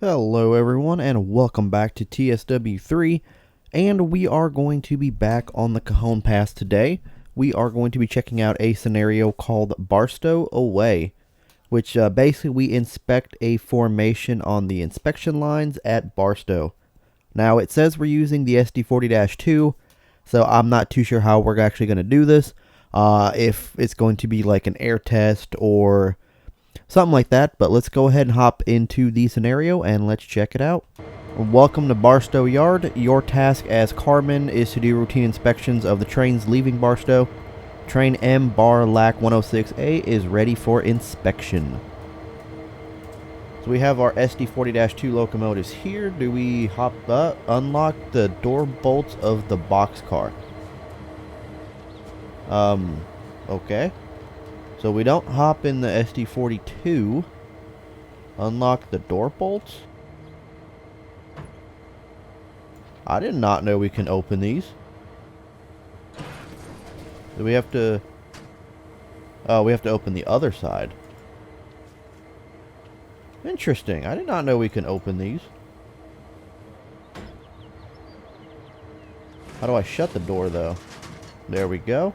Hello everyone and welcome back to TSW3, and we are going to be back on the Cajon Pass today. We are going to be checking out a scenario called Barstow Away, which basically we inspect a formation on the inspection lines at Barstow. Now it says we're using the SD40-2, so I'm not too sure how we're actually going to do this. If it's going to be like an air test or something like that, but let's go ahead and hop into the scenario and let's check it out. Welcome to Barstow Yard. Your task as carman is to do routine inspections of the trains leaving Barstow. Train M bar LAC 106A is ready for inspection. So we have our SD40-2 locomotives here. Do we hop up, unlock the door bolts of the boxcar? Okay. So we don't hop in the SD42. Unlock the door bolts? I did not know we can open these. Do we have to... Oh, we have to open the other side. Interesting. I did not know we can open these. How do I shut the door, though? There we go.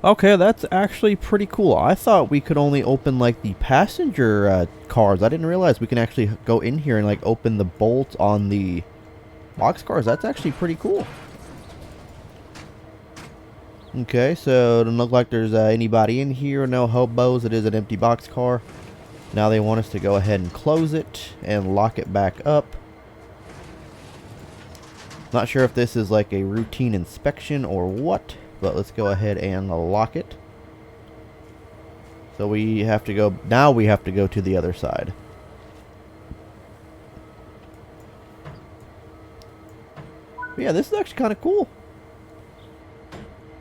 Okay, that's actually pretty cool. I thought we could only open like the passenger cars. I didn't realize we can actually go in here and like open the bolts on the box cars. That's actually pretty cool. Okay, so it doesn't look like there's anybody in here. No hobos. It is an empty box car. Now they want us to go ahead and close it and lock it back up. Not sure if this is like a routine inspection or what, but let's go ahead and lock it. So we have to go, now we have to go to the other side. But yeah, this is actually kind of cool.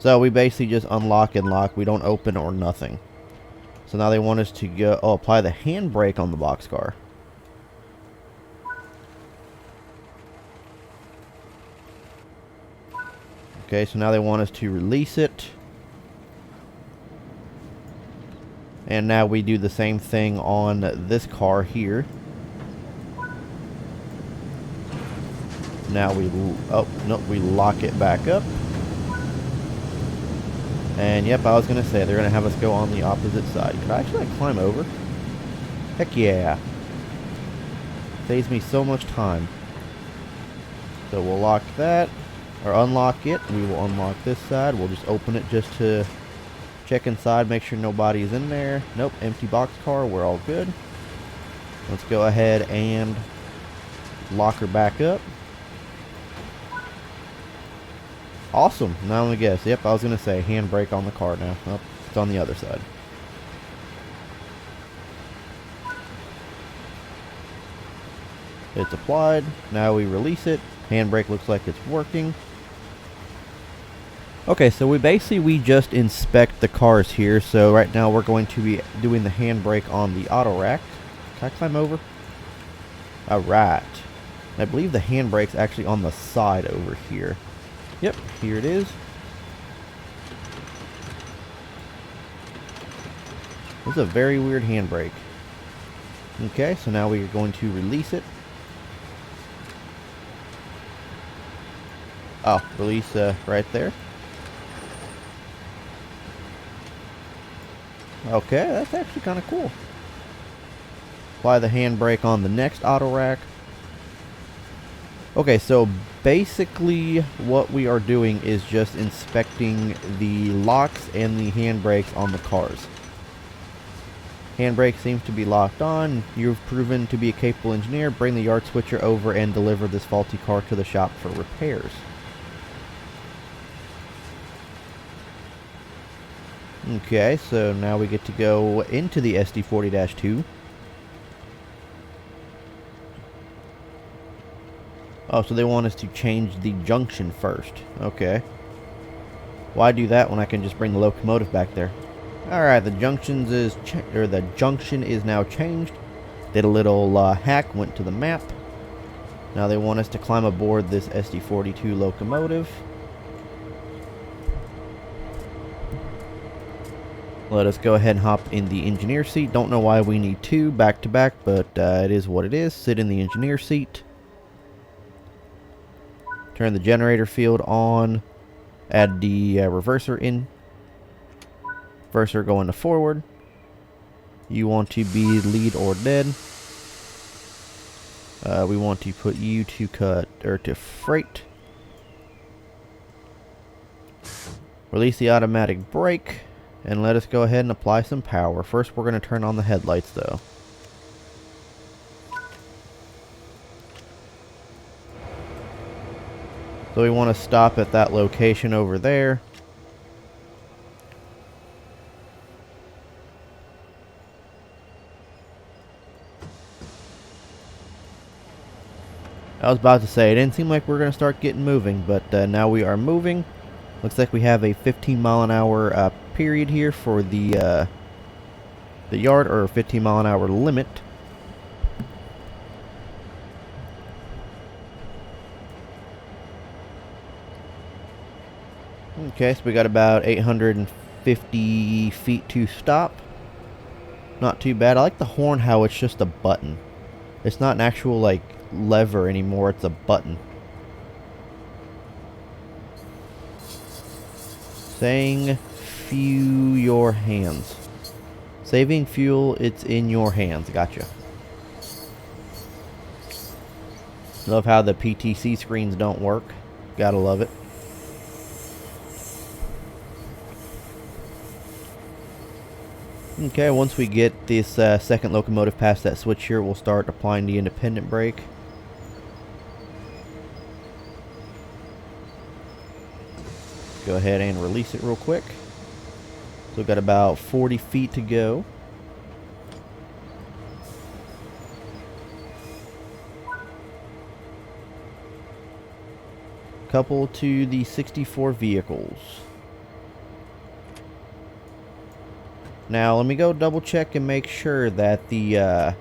So we basically just unlock and lock. We don't open or nothing. So now they want us to go, apply the handbrake on the boxcar. Okay, so now they want us to release it. And now we do the same thing on this car here. Now we, oh, nope, we lock it back up. And yep, I was going to say, they're going to have us go on the opposite side. Could I actually climb over? Heck yeah. Saves me so much time. So we'll lock that. Or unlock it. We will unlock this side. We'll just open it just to check inside, make sure nobody's in there. Nope, empty box car. We're all good. Let's go ahead and lock her back up. Awesome. Now let me guess. Yep, I was going to say handbrake on the car now. Oh, it's on the other side. It's applied. Now we release it. Handbrake looks like it's working. Okay, so we just inspect the cars here. So right now we're going to be doing the handbrake on the autorack. Can I climb over? Alright. I believe the handbrake's actually on the side over here. Yep, here it is. This is a very weird handbrake. Okay, so now we are going to release it. Oh, release right there. Okay, that's actually kind of cool. Apply the handbrake on the next auto rack. Okay, so basically what we are doing is just inspecting the locks and the handbrakes on the cars. Handbrake seems to be locked on. You've proven to be a capable engineer. Bring the yard switcher over and deliver this faulty car to the shop for repairs. Okay, so now we get to go into the SD40-2. Oh, so they want us to change the junction first. Okay. Why do that when I can just bring the locomotive back there? Alright, the junction is now changed. Did a little hack, went to the map. Now they want us to climb aboard this SD42 locomotive. Let us go ahead and hop in the engineer seat. Don't know why we need two back to back, but it is what it is. Sit in the engineer seat. Turn the generator field on. Add the reverser in. Reverser going to forward. You want to be lead or dead. We want to put you to cut or to freight. Release the automatic brake. And let us go ahead and apply some power. First, we're going to turn on the headlights, though. So we want to stop at that location over there. I was about to say, it didn't seem like we're going to start getting moving, but now we are moving. Looks like we have a 15-mile-an-hour period here for the yard, or 15-mile-an-hour limit. Okay, so we got about 850 feet to stop. Not too bad. I like the horn, how it's just a button. It's not an actual, like, lever anymore. It's a button. Saying fuel your hands. Saving fuel, it's in your hands. Gotcha. Love how the PTC screens don't work. Gotta love it. Okay, once we get this second locomotive past that switch here, we'll start applying the independent brake. Go ahead and release it real quick. So we've got about 40 feet to go. Couple to the 64 vehicles. Now let me go double check and make sure that the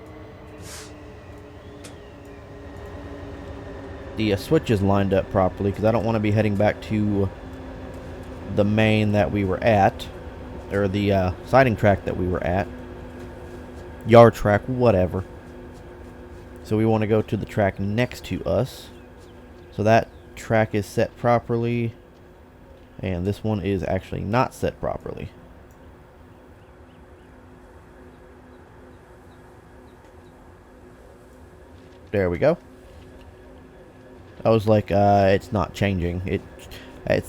switch is lined up properly, because I don't want to be heading back to the main that we were at, or the siding track that we were at, yard track, whatever. So we want to go to the track next to us. So that track is set properly, and this one is actually not set properly. There we go. I was like, it's not changing. It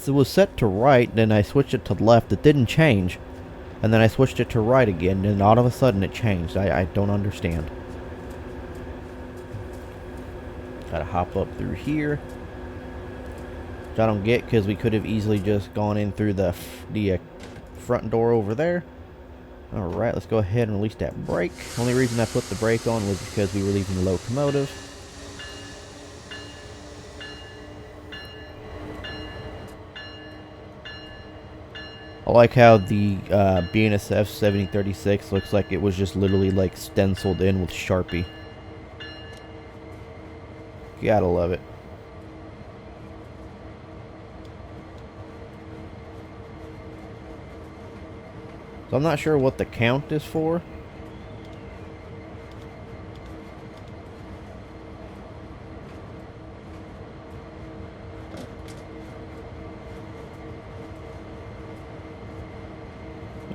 was set to right, then I switched it to left. It didn't change. And then I switched it to right again, and all of a sudden it changed. I don't understand. Gotta hop up through here. Which I don't get, because we could have easily just gone in through the front door over there. Alright, let's go ahead and release that brake. Only reason I put the brake on was because we were leaving the locomotive. I like how the BNSF 7036 looks like it was just literally like stenciled in with Sharpie. You gotta love it. So I'm not sure what the count is for.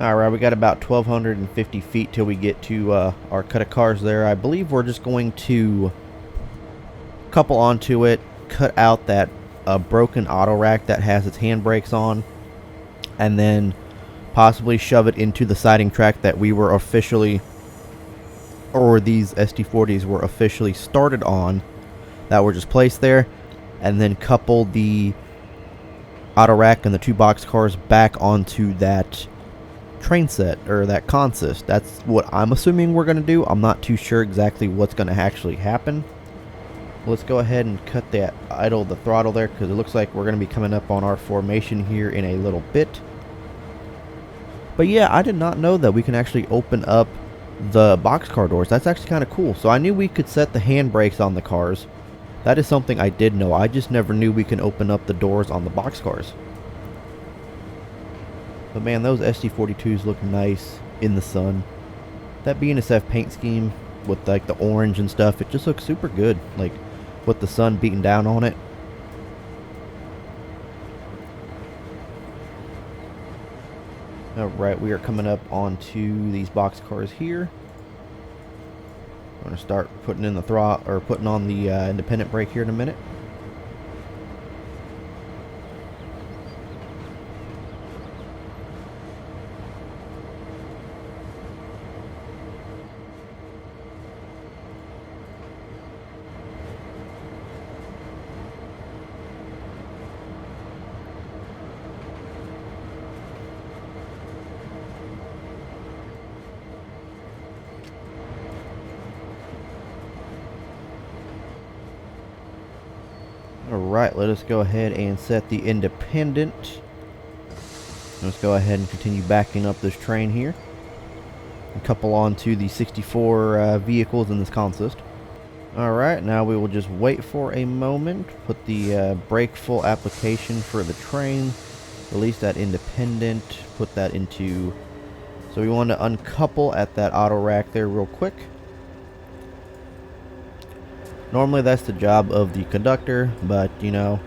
Alright, we got about 1,250 feet till we get to our cut of cars there. I believe we're just going to couple onto it, cut out that broken auto rack that has its handbrakes on, and then possibly shove it into the siding track that we were officially, or these ST40s were officially started on, that were just placed there, and then couple the auto rack and the two box cars back onto that train set, or that consist. That's what I'm assuming we're going to do. I'm not too sure exactly what's going to actually happen. Let's go ahead and cut that idle, the throttle there, because it looks like we're going to be coming up on our formation here in a little bit. But yeah, I did not know that we can actually open up the boxcar doors. That's actually kind of cool. So I knew we could set the handbrakes on the cars. That is something I did know. I just never knew we can open up the doors on the boxcars. But man, those SD42s look nice in the sun. That BNSF paint scheme with like the orange and stuff, it just looks super good. Like with the sun beating down on it. Alright, we are coming up onto these box cars here. I'm going to start putting in the throttle, or putting on the independent brake here in a minute. Alright, let us go ahead and set the independent. Let's go ahead and continue backing up this train here. And couple on to the 64 vehicles in this consist. Alright, now we will just wait for a moment. Put the brake full application for the train. Release that independent. Put that into... So we want to uncouple at that auto rack there real quick. Normally that's the job of the conductor, but you know,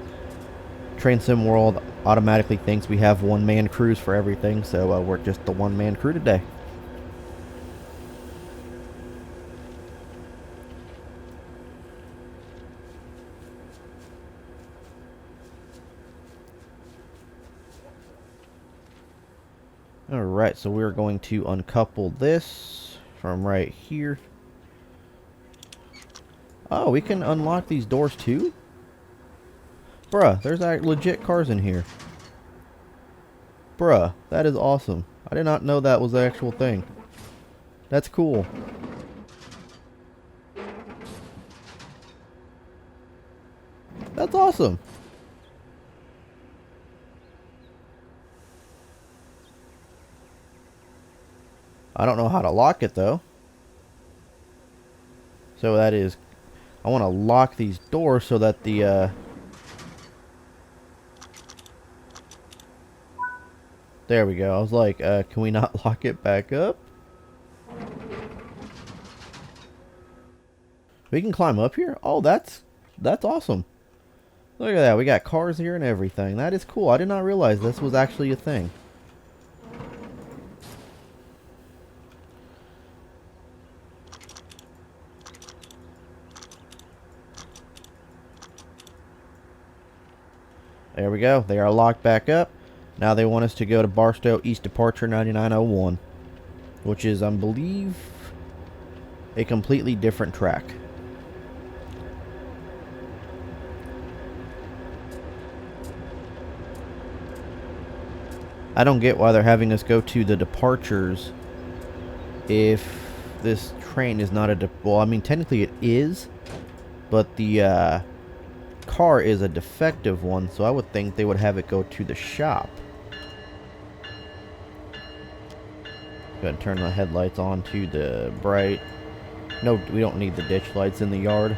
Train Sim World automatically thinks we have one-man crews for everything, so we're just the one-man crew today. Alright, so we're going to uncouple this from right here. Oh, we can unlock these doors too? Bruh, there's legit cars in here. Bruh, that is awesome. I did not know that was the actual thing. That's cool. That's awesome. I don't know how to lock it though. So that is... I want to lock these doors so that the, there we go. I was like, can we not lock it back up? We can climb up here? Oh, that's awesome. Look at that. We got cars here and everything. That is cool. I did not realize this was actually a thing. There we go. They are locked back up. Now they want us to go to Barstow East Departure 9901, which is, I believe, a completely different track. I don't get why they're having us go to the departures if this train is not a... Well, I mean, technically it is, but the car is a defective one, so I would think they would have it go to the shop. Go ahead and turn the headlights on to the bright. No, we don't need the ditch lights in the yard.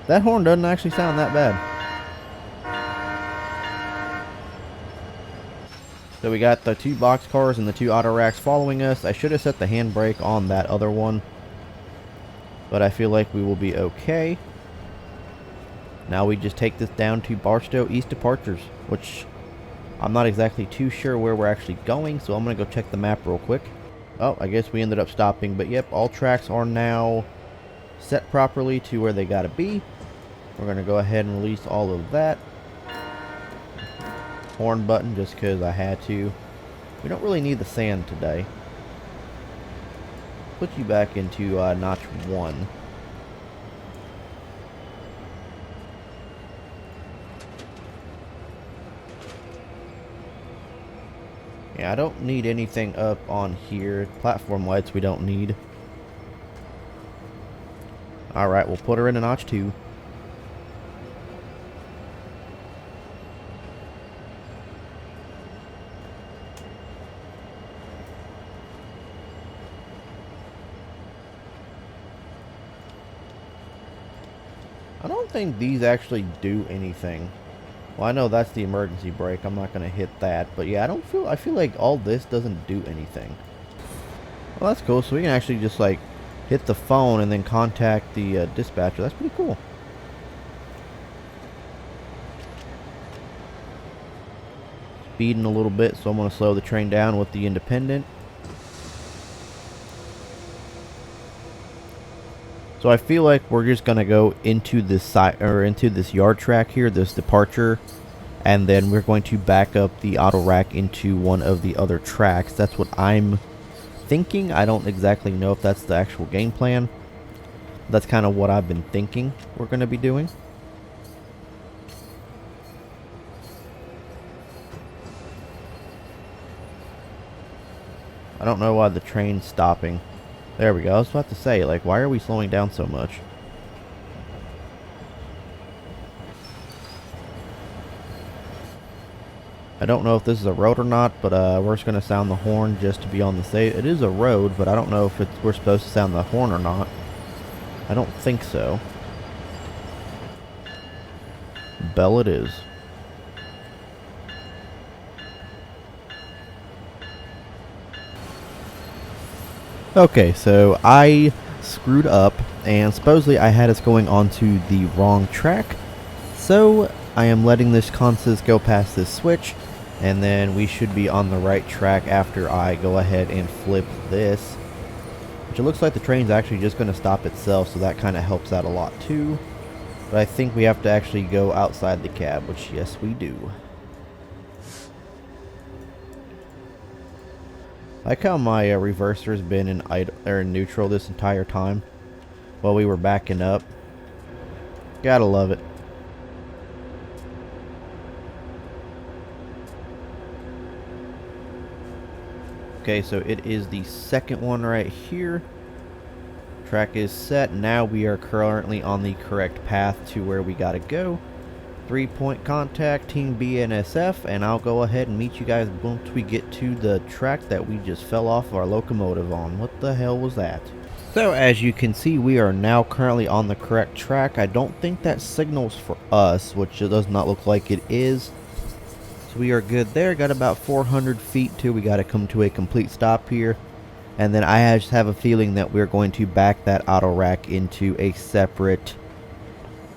That horn doesn't actually sound that bad. So we got the 2 box cars and the 2 auto racks following us. I should have set the handbrake on that other one, but I feel like we will be okay. Now we just take this down to Barstow East Departures, which I'm not exactly too sure where we're actually going, so I'm going to go check the map real quick. Oh, I guess we ended up stopping, but yep, all tracks are now set properly to where they got to be. We're going to go ahead and release all of that. Horn button just because I had to. We don't really need the sand today. Put you back into notch 1. Yeah, I don't need anything up on here. Platform lights we don't need. Alright, we'll put her in a notch 2. don't think these actually do anything. Well, I know that's the emergency brake. I'm not going to hit that. But yeah, I feel like all this doesn't do anything. Well, that's cool. So we can actually just like hit the phone and then contact the dispatcher. That's pretty cool. Speeding a little bit, so I'm going to slow the train down with the independent. So I feel like we're just gonna go into this side or into this yard track here, this departure, and then we're going to back up the auto rack into one of the other tracks. That's what I'm thinking. I don't exactly know if that's the actual game plan. That's kind of what I've been thinking we're gonna be doing. I don't know why the train's stopping. There we go. I was about to say, like, why are we slowing down so much? I don't know if this is a road or not, but we're just going to sound the horn just to be on the safe. It is a road, but I don't know if we're supposed to sound the horn or not. I don't think so. Bell it is. Okay, so I screwed up, and supposedly I had us going onto the wrong track. So I am letting this consist go past this switch, and then we should be on the right track after I go ahead and flip this. Which it looks like the train's actually just going to stop itself, so that kind of helps out a lot too. But I think we have to actually go outside the cab, which yes we do. I like how my reverser's been in neutral this entire time while we were backing up. Gotta love it. Okay, so it is the second one right here. Track is set. Now we are currently on the correct path to where we gotta go. 3-point contact, Team BNSF, and I'll go ahead and meet you guys once we get to the track that we just fell off our locomotive on. What the hell was that? So as you can see, we are now currently on the correct track. I don't think that signals for us, which it does not look like it is. So we are good there. Got about 400 feet till we got to come to a complete stop here. And then I just have a feeling that we're going to back that auto rack into a separate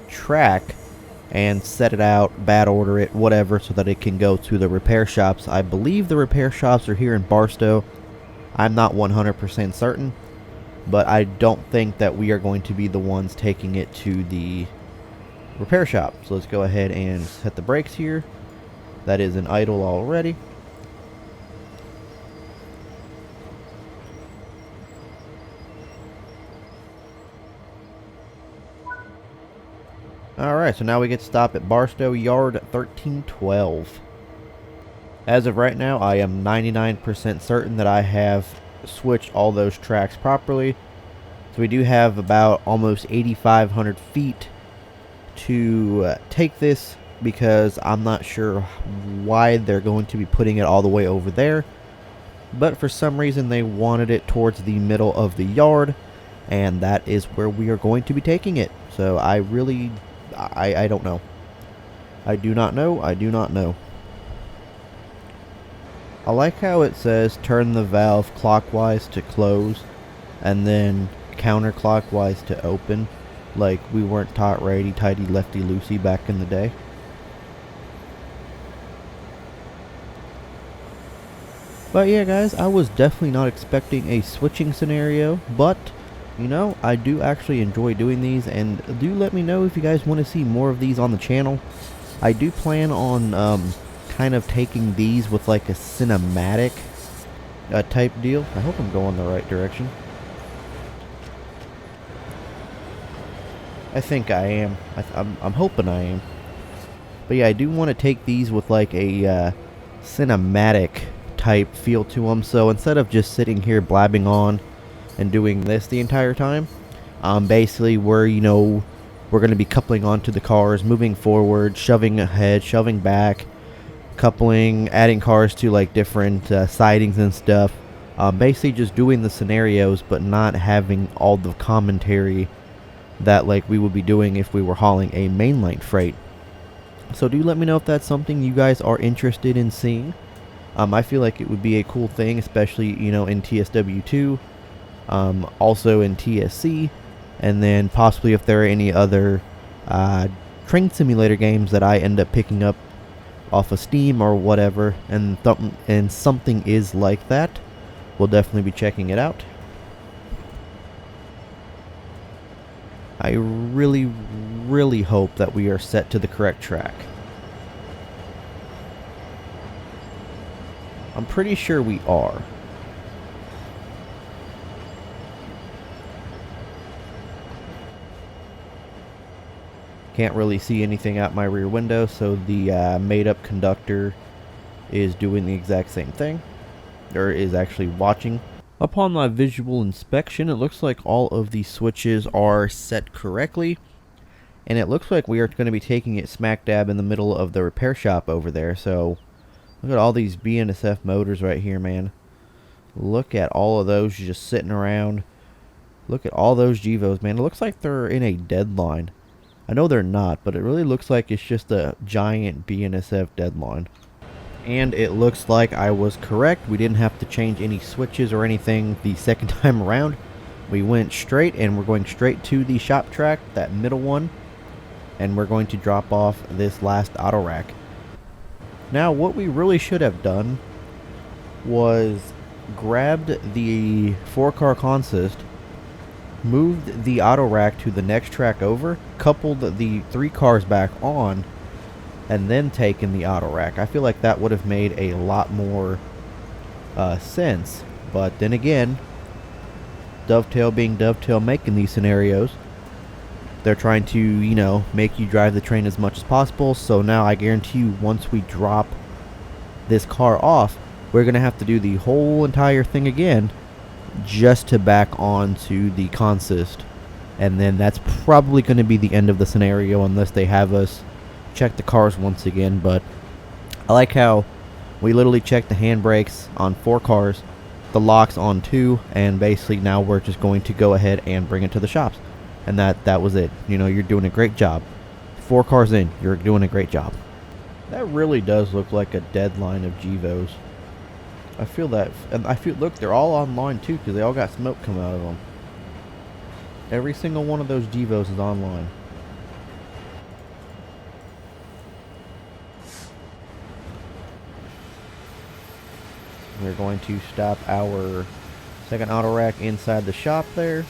track and set it out, bad order it, whatever, so that it can go to the repair shops. I believe the repair shops are here in Barstow. I'm not 100% certain, but I don't think that we are going to be the ones taking it to the repair shop. So let's go ahead and set the brakes here. That is an idle already. Alright, so now we get to stop at Barstow Yard 1312. As of right now, I am 99% certain that I have switched all those tracks properly. So we do have about almost 8,500 feet to take this, because I'm not sure why they're going to be putting it all the way over there. But for some reason they wanted it towards the middle of the yard, and that is where we are going to be taking it. So I don't know. I do not know. I do not know. I like how it says turn the valve clockwise to close and then counterclockwise to open. Like we weren't taught righty-tighty, lefty-loosey back in the day. But yeah guys, I was definitely not expecting a switching scenario, but you know, I do actually enjoy doing these, and do let me know if you guys want to see more of these on the channel. I do plan on kind of taking these with like a cinematic type deal. I hope I'm going the right direction. I think I am. I'm hoping I am. But yeah, I do want to take these with like a cinematic type feel to them. So instead of just sitting here blabbing on and doing this the entire time, basically we're going to be coupling onto the cars, moving forward, shoving ahead, shoving back, coupling, adding cars to like different sidings and stuff. Basically just doing the scenarios, but not having all the commentary that like we would be doing if we were hauling a mainline freight. So do let me know if that's something you guys are interested in seeing. I feel like it would be a cool thing, especially, you know, in TSW2, also in TSC, and then possibly if there are any other train simulator games that I end up picking up off of Steam or whatever, and something is like that, we'll definitely be checking it out. I really, really hope that we are set to the correct track. I'm pretty sure we are. Can't really see anything out my rear window, so the made-up conductor is doing the exact same thing, or is actually watching. Upon my visual inspection, it looks like all of the switches are set correctly, and it looks like we are going to be taking it smack dab in the middle of the repair shop over there. So look at all these BNSF motors right here, man. Look at all of those just sitting around. Look at all those GEVOs, man. It looks like they're in a deadline. I know they're not, but it really looks like it's just a giant BNSF deadline. And it looks like I was correct. We didn't have to change any switches or anything the second time around. We went straight, and we're going straight to the shop track, that middle one. And we're going to drop off this last auto rack. Now, what we really should have done was grabbed the 4-car consist, moved the auto rack to the next track over, coupled the 3 cars back on, and then taken the auto rack. I feel like that would have made a lot more sense. But then again, Dovetail being Dovetail making these scenarios, they're trying to, you know, make you drive the train as much as possible. So now I guarantee you, once we drop this car off, we're going to have to do the whole entire thing again just to back onto the consist. And then that's probably going to be the end of the scenario unless they have us check the cars once again. But I like how we literally checked the handbrakes on 4 cars, the locks on 2, and basically now we're just going to go ahead and bring it to the shops. And that was it. You know, you're doing a great job. 4 cars in, you're doing a great job. That really does look like a deadline of GEVOs. I feel that, and I feel, look, they're all online too, because they all got smoke coming out of them. Every single one of those GEVOs is online. We're going to stop our second auto rack inside the shop there.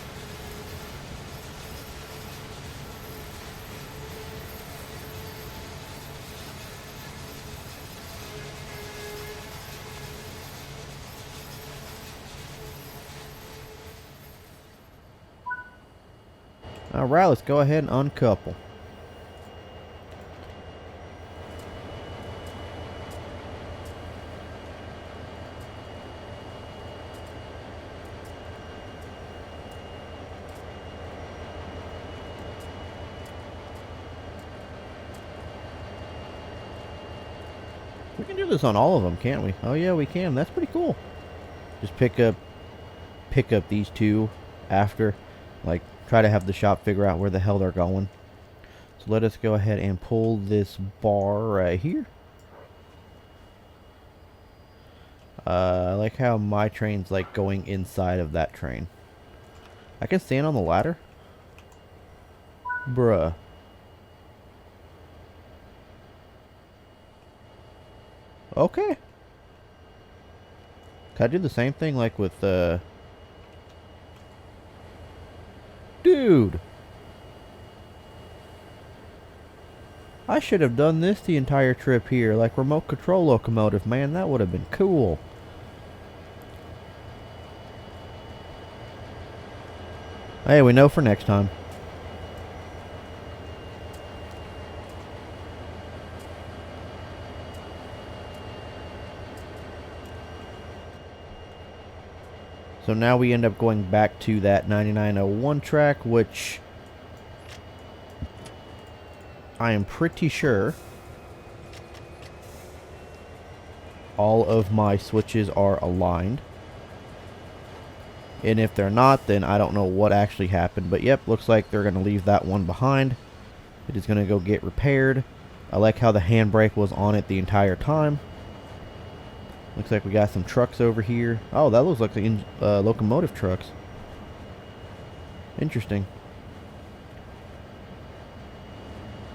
Alright, let's go ahead and uncouple. We can do this on all of them, can't we? Oh yeah, we can. That's pretty cool. Just pick up these 2 after, like, try to have the shop figure out where the hell they're going. So let us go ahead and pull this bar right here. I like how my train's like going inside of that train. I can stand on the ladder? Bruh. Okay. Can I do the same thing like with Dude! I should have done this the entire trip here, like remote control locomotive, man. That would have been cool. Hey, we know for next time. So now we end up going back to that 9901 track, which I am pretty sure all of my switches are aligned. And if they're not, then I don't know what actually happened. But yep, looks like they're going to leave that one behind. It is going to go get repaired. I like how the handbrake was on it the entire time. Looks like we got some trucks over here. Oh, that looks like the locomotive trucks. Interesting.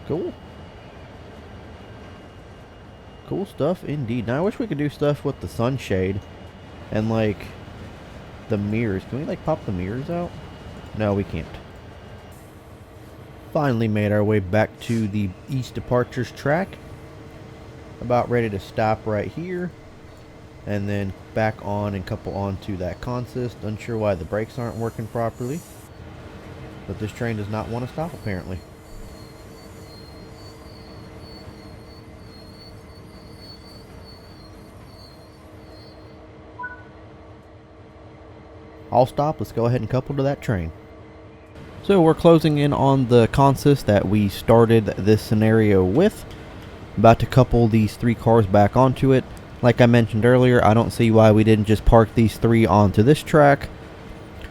Cool. Cool stuff indeed. Now I wish we could do stuff with the sunshade and like the mirrors. Can we like pop the mirrors out? No, we can't. Finally made our way back to the East Departures track. About ready to stop right here. And then back on and couple onto that consist. Unsure why the brakes aren't working properly. But this train does not want to stop apparently. All stop. Let's go ahead and couple to that train. So we're closing in on the consist that we started this scenario with. About to couple these 3 cars back onto it. Like I mentioned earlier, I don't see why we didn't just park these 3 onto this track.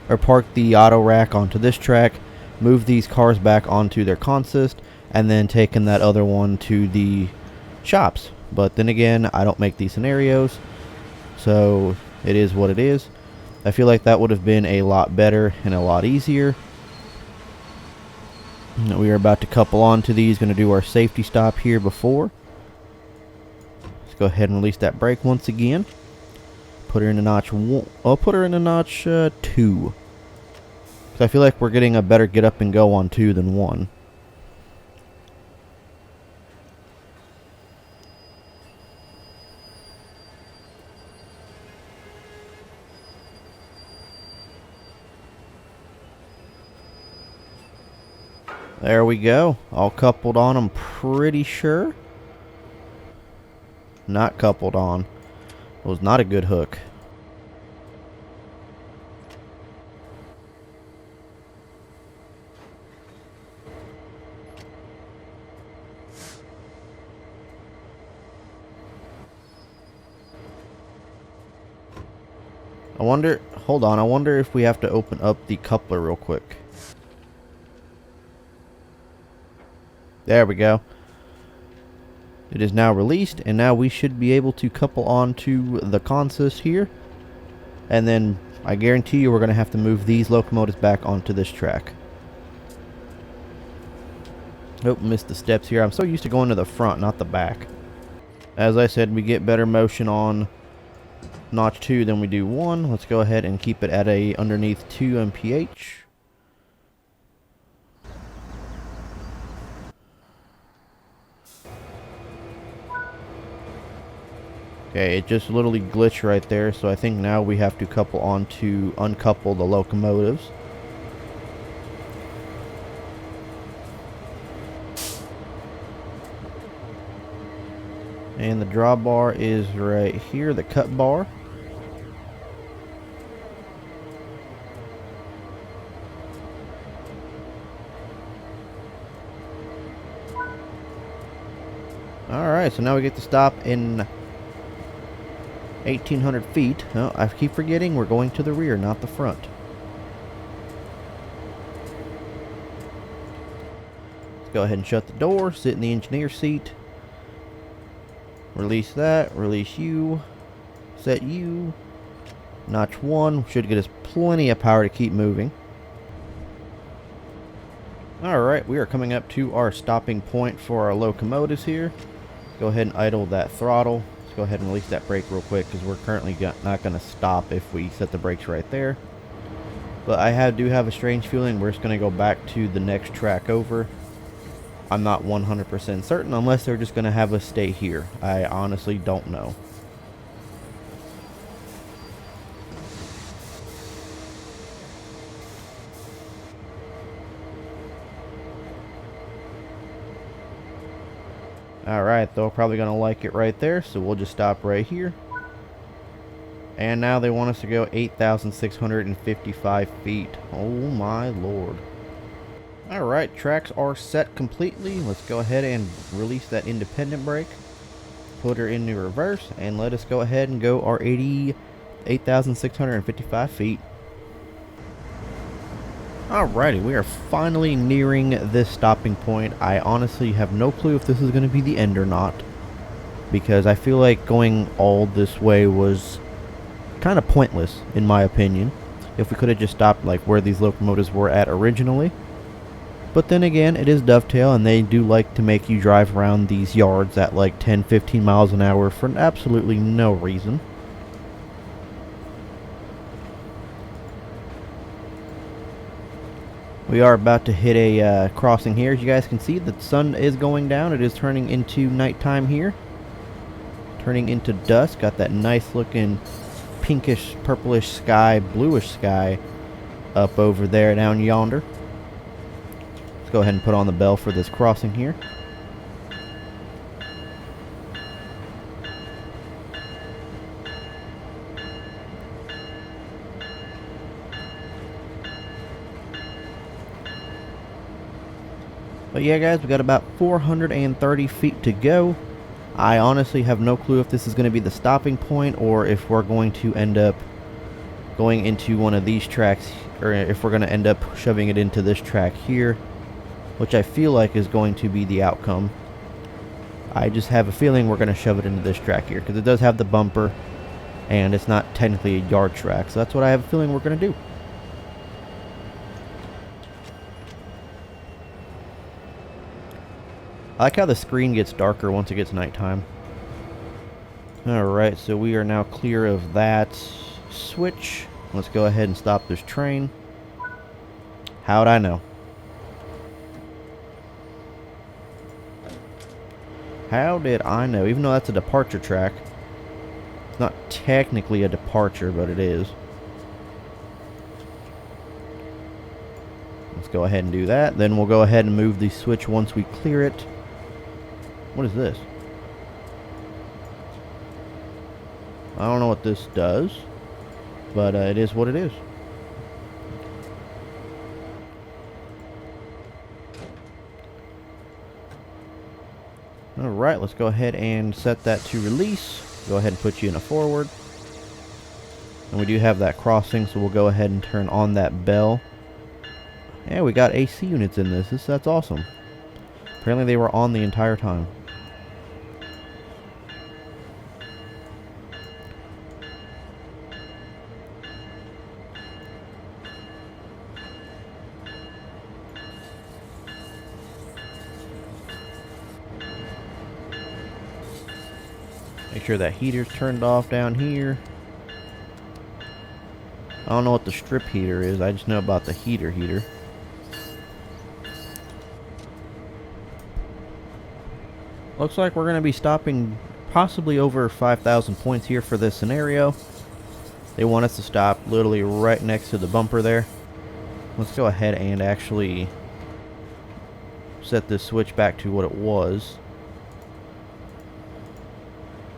Or park the auto rack onto this track. Move these cars back onto their consist. And then taking that other one to the shops. But then again, I don't make these scenarios. So it is what it is. I feel like that would have been a lot better and a lot easier. We are about to couple onto these. Going to do our safety stop here before. Let's go ahead and release that brake once again. Put her in a notch 1. I'll put her in a notch 2. Because I feel like we're getting a better get up and go on 2 than 1. There we go. All coupled on, I'm pretty sure. Not coupled on. It was not a good hook. I wonder, hold on, I wonder if we have to open up the coupler real quick. There we go. It is now released, and now we should be able to couple onto the consist here. And then I guarantee you we're going to have to move these locomotives back onto this track. Oh, missed the steps here. I'm so used to going to the front, not the back. As I said, we get better motion on notch 2 than we do 1. Let's go ahead and keep it at a underneath 2 mph. Okay, it just literally glitched right there, so I think now we have to couple on to uncouple the locomotives. And the drawbar is right here, the cut bar. Alright, so now we get to stop in 1,800 feet. Oh, I keep forgetting we're going to the rear, not the front. Let's go ahead and shut the door, sit in the engineer seat. Release that, release you, set you. Notch 1 should get us plenty of power to keep moving. Alright, we are coming up to our stopping point for our locomotives here. Go ahead and idle that throttle. Let's go ahead and release that brake real quick because we're currently not going to stop if we set the brakes right there. But I do have a strange feeling we're just going to go back to the next track over. I'm not 100% certain unless they're just going to have us stay here. I honestly don't know. Alright, they're probably going to like it right there, so we'll just stop right here. And now they want us to go 8,655 feet. Oh my lord. Alright, tracks are set completely. Let's go ahead and release that independent brake. Put her into reverse, and let us go ahead and go our 8,655 feet. Alrighty, we are finally nearing this stopping point. I honestly have no clue if this is going to be the end or not, because I feel like going all this way was kind of pointless, in my opinion, if we could have just stopped like where these locomotives were at originally. But then again, it is Dovetail, and they do like to make you drive around these yards at like 10-15 miles an hour for absolutely no reason. We are about to hit a crossing here. As you guys can see, the sun is going down. It is turning into nighttime here. Turning into dusk. Got that nice looking pinkish, purplish sky, bluish sky up over there down yonder. Let's go ahead and put on the bell for this crossing here. But yeah, guys, we got about 430 feet to go. I honestly have no clue if this is going to be the stopping point or if we're going to end up going into one of these tracks, or if we're going to end up shoving it into this track here, which I feel like is going to be the outcome. I just have a feeling we're going to shove it into this track here, because it does have the bumper, and it's not technically a yard track, so that's what I have a feeling we're going to do. I like how the screen gets darker once it gets nighttime. Alright, so we are now clear of that switch. Let's go ahead and stop this train. How'd I know? How did I know? Even though that's a departure track. It's not technically a departure, but it is. Let's go ahead and do that. Then we'll go ahead and move the switch once we clear it. What is this? I don't know what this does, but it is what it is. Alright, let's go ahead and set that to release. Go ahead and put you in a forward. And we do have that crossing, so we'll go ahead and turn on that bell. Yeah, we got AC units in this. That's awesome. Apparently they were on the entire time. Make sure that heater's turned off down here. I don't know what the strip heater is. I just know about the heater. Looks like we're going to be stopping possibly over 5,000 points here for this scenario. They want us to stop literally right next to the bumper there. Let's go ahead and actually set this switch back to what it was.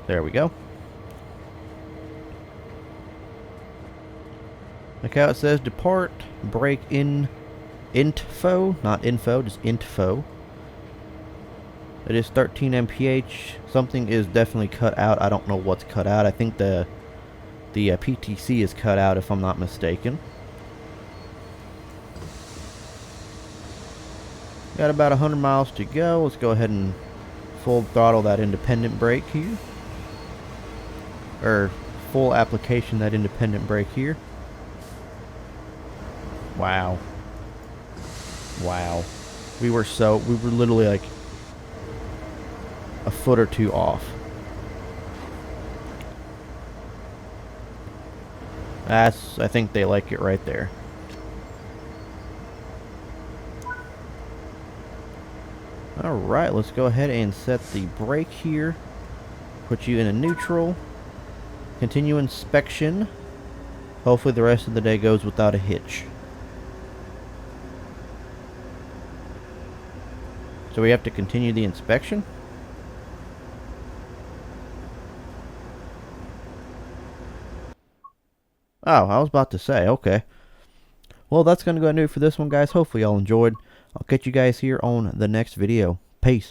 There we go. Look how it says depart, break in, info, not info, just info. It is 13 mph. Something is definitely cut out. I don't know what's cut out. I think the PTC is cut out if I'm not mistaken. Got about 100 miles to go. Let's go ahead and full throttle that independent brake here. Or full application that independent brake here. Wow. Wow. We were literally like a foot or two off. I think they like it right there. Alright, let's go ahead and set the brake here. Put you in a neutral. Continue inspection. Hopefully the rest of the day goes without a hitch. So we have to continue the inspection? Oh, I was about to say, okay. Well, that's going to go and do it for this one, guys. Hopefully y'all enjoyed. I'll catch you guys here on the next video. Peace.